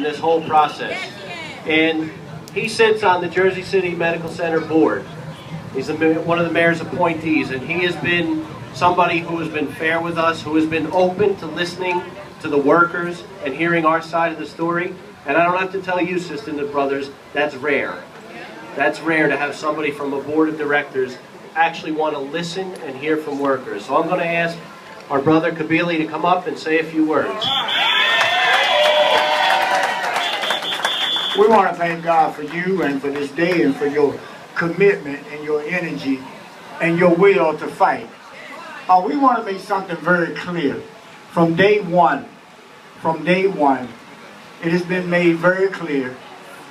this whole process. And he sits on the Jersey City Medical Center board. He's one of the mayor's appointees, and he has been somebody who has been fair with us, who has been open to listening to the workers and hearing our side of the story. And I don't have to tell you, sisters and brothers, that's rare. That's rare to have somebody from a board of directors actually want to listen and hear from workers. So I'm going to ask our brother Kabili to come up and say a few words. We want to thank God for you and for this day and for your commitment and your energy and your will to fight. We want to make something very clear. From day one, it has been made very clear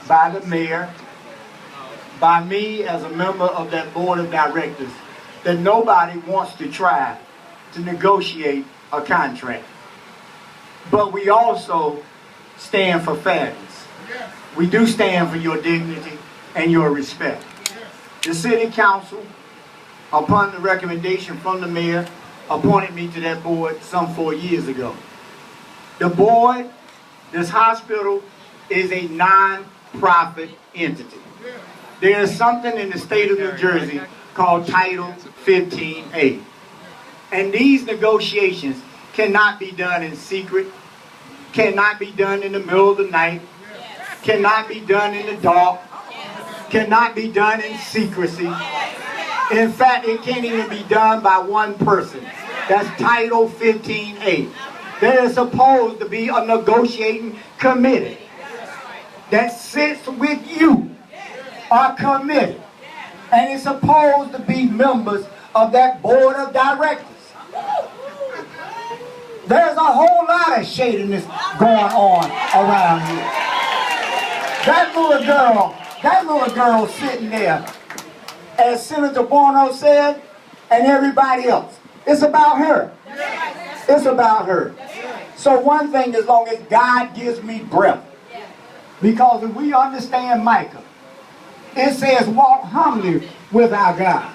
by the mayor, by me as a member of that board of directors, that nobody wants to try to negotiate a contract. But we also stand for fairness. We do stand for your dignity and your respect. The city council, upon the recommendation from the mayor, appointed me to that board some 4 years ago. The board, this hospital, is a non-profit entity. There is something in the state of New Jersey called Title 15A. And these negotiations cannot be done in secret, cannot be done in the middle of the night, cannot be done in the dark, cannot be done in secrecy. In fact, it can't even be done by one person. That's Title 15A. There is supposed to be a negotiating committee that sits with you, a committee, and it's supposed to be members of that board of directors. There's a whole lot of shadiness going on around here. That little girl sitting there, as Senator Bono said, and everybody else. It's about her. It's about her. So one thing, as long as God gives me breath, because if we understand Micah, it says walk humbly with our God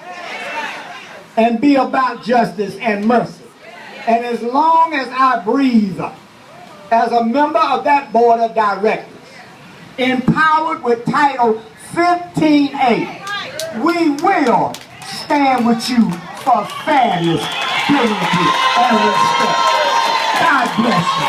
and be about justice and mercy. And as long as I breathe, as a member of that board of directors, empowered with Title 15A, we will stand with you for fairness, dignity, and respect. God bless you.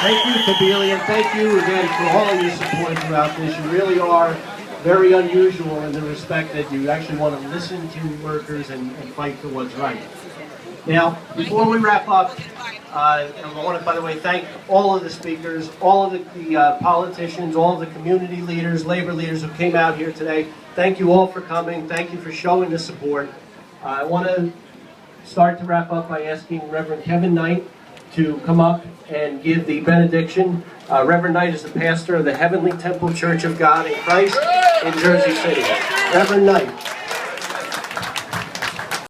Thank you, Kabili, and thank you again for all of your support throughout this. You really are very unusual in the respect that you actually want to listen to workers and fight for what's right. Now, before we wrap up, I want to, by the way, thank all of the speakers, all of the politicians, all of the community leaders, labor leaders who came out here today. Thank you all for coming. Thank you for showing the support. I want to start to wrap up by asking Reverend Kevin Knight to come up and give the benediction. Reverend Knight is the pastor of the Heavenly Temple Church of God in Christ in Jersey City. Reverend Knight.